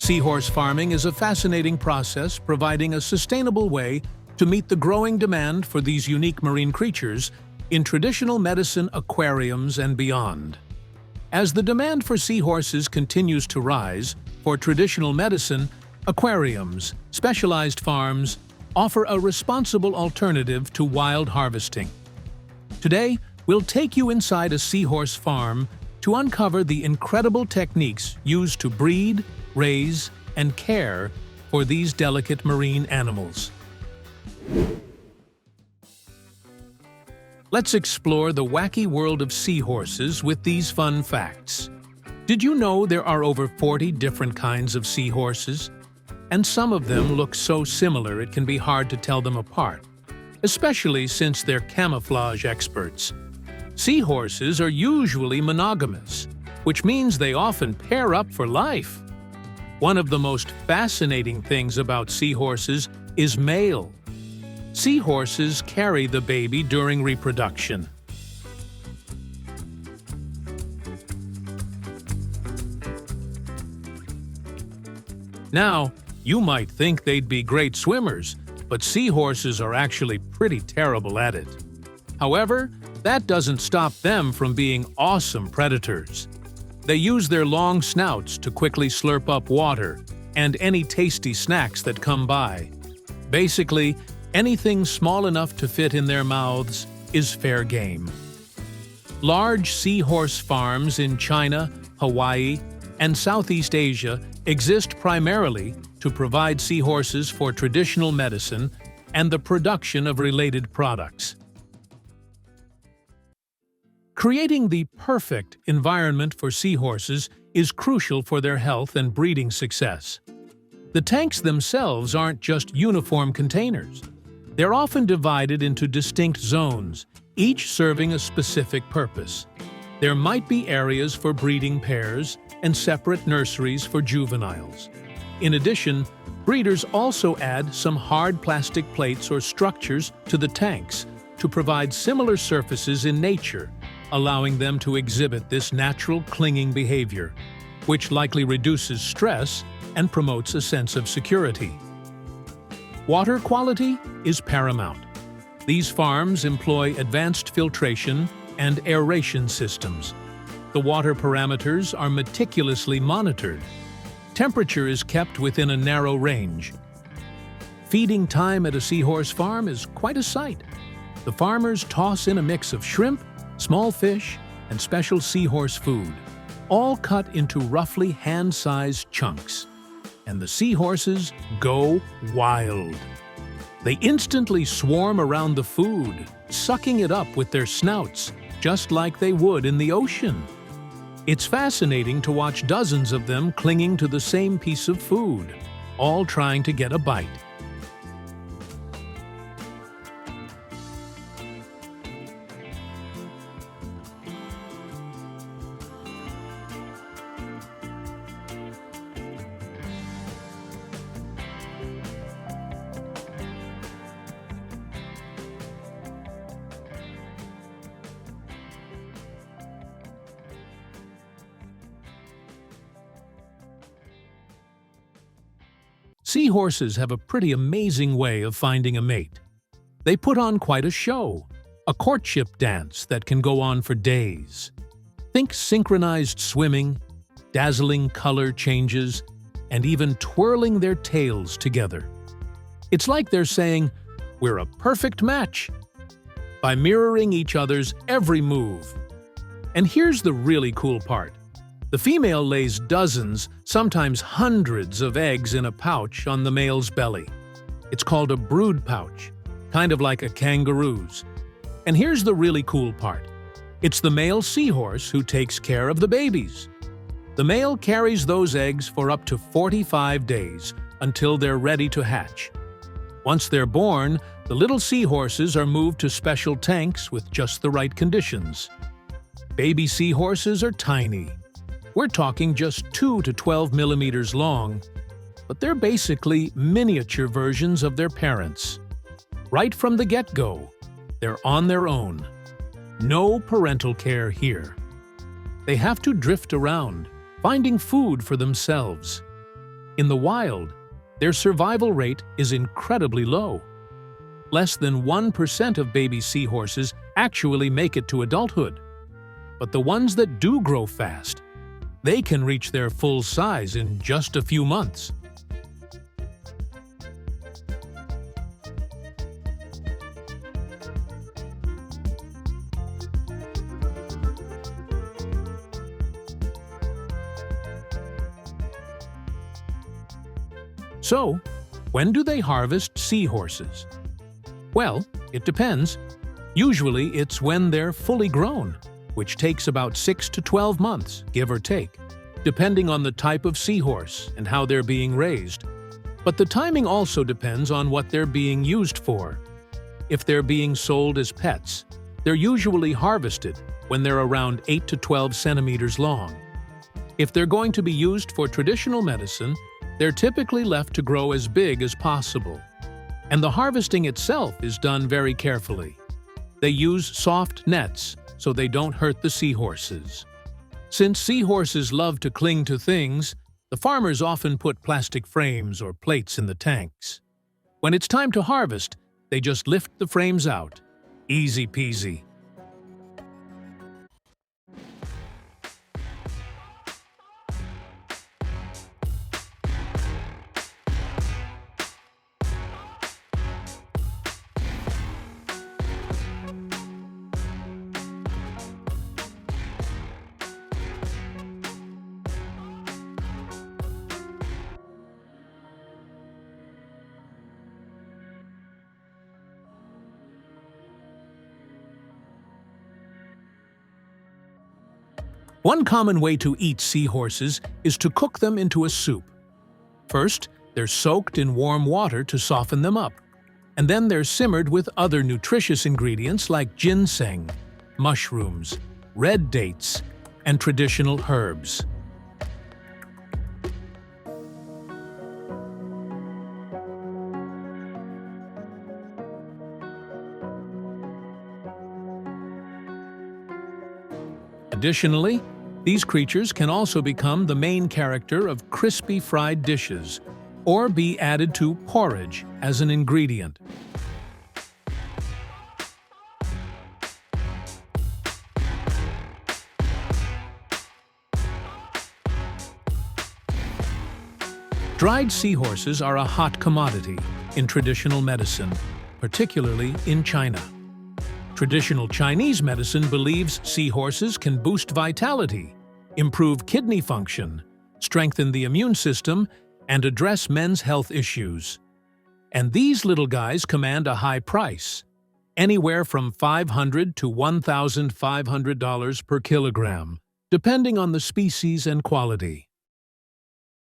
Seahorse farming is a fascinating process providing a sustainable way to meet the growing demand for these unique marine creatures in traditional medicine aquariums and beyond. As the demand for seahorses continues to rise, for traditional medicine, aquariums, specialized farms offer a responsible alternative to wild harvesting. Today, we'll take you inside a seahorse farm to uncover the incredible techniques used to breed, raise, and care for these delicate marine animals. Let's explore the wacky world of seahorses with these fun facts. Did you know there are over 40 different kinds of seahorses? And some of them look so similar it can be hard to tell them apart, especially since they're camouflage experts. Seahorses are usually monogamous, which means they often pair up for life. One of the most fascinating things about seahorses is male. Seahorses carry the baby during reproduction. Now, you might think they'd be great swimmers, but seahorses are actually pretty terrible at it. However, that doesn't stop them from being awesome predators. They use their long snouts to quickly slurp up water and any tasty snacks that come by. Basically, anything small enough to fit in their mouths is fair game. Large seahorse farms in China, Hawaii, and Southeast Asia exist primarily to provide seahorses for traditional medicine and the production of related products. Creating the perfect environment for seahorses is crucial for their health and breeding success. The tanks themselves aren't just uniform containers. They're often divided into distinct zones, each serving a specific purpose. There might be areas for breeding pairs and separate nurseries for juveniles. In addition, breeders also add some hard plastic plates or structures to the tanks to provide similar surfaces in nature, allowing them to exhibit this natural clinging behavior, which likely reduces stress and promotes a sense of security. Water quality is paramount. These farms employ advanced filtration and aeration systems. The water parameters are meticulously monitored. Temperature is kept within a narrow range. Feeding time at a seahorse farm is quite a sight. The farmers toss in a mix of shrimp, small fish, and special seahorse food, all cut into roughly hand-sized chunks. And the seahorses go wild. They instantly swarm around the food, sucking it up with their snouts, just like they would in the ocean. It's fascinating to watch dozens of them clinging to the same piece of food, all trying to get a bite. Seahorses have a pretty amazing way of finding a mate. They put on quite a show, a courtship dance that can go on for days. Think synchronized swimming, dazzling color changes, and even twirling their tails together. It's like they're saying, "We're a perfect match," by mirroring each other's every move. And here's the really cool part. The female lays dozens, sometimes hundreds of eggs in a pouch on the male's belly. It's called a brood pouch, kind of like a kangaroo's. And here's the really cool part. It's the male seahorse who takes care of the babies. The male carries those eggs for up to 45 days until they're ready to hatch. Once they're born, the little seahorses are moved to special tanks with just the right conditions. Baby seahorses are tiny. We're talking just 2 to 12 millimeters long, but they're basically miniature versions of their parents. Right from the get-go, they're on their own. No parental care here. They have to drift around, finding food for themselves. In the wild, their survival rate is incredibly low. Less than 1% of baby seahorses actually make it to adulthood. But the ones that do grow fast, they can reach their full size in just a few months. So, when do they harvest seahorses? Well, it depends. Usually it's when they're fully grown, which takes about 6 to 12 months, give or take, depending on the type of seahorse and how they're being raised. But the timing also depends on what they're being used for. If they're being sold as pets, they're usually harvested when they're around 8 to 12 centimeters long. If they're going to be used for traditional medicine, they're typically left to grow as big as possible. And the harvesting itself is done very carefully. They use soft nets so they don't hurt the seahorses. Since seahorses love to cling to things, the farmers often put plastic frames or plates in the tanks. When it's time to harvest, they just lift the frames out. Easy peasy. One common way to eat seahorses is to cook them into a soup. First, they're soaked in warm water to soften them up, and then they're simmered with other nutritious ingredients like ginseng, mushrooms, red dates, and traditional herbs. Additionally, these creatures can also become the main character of crispy fried dishes or be added to porridge as an ingredient. Dried seahorses are a hot commodity in traditional medicine, particularly in China. Traditional Chinese medicine believes seahorses can boost vitality, improve kidney function, strengthen the immune system, and address men's health issues. And these little guys command a high price, anywhere from $500 to $1,500 per kilogram, depending on the species and quality.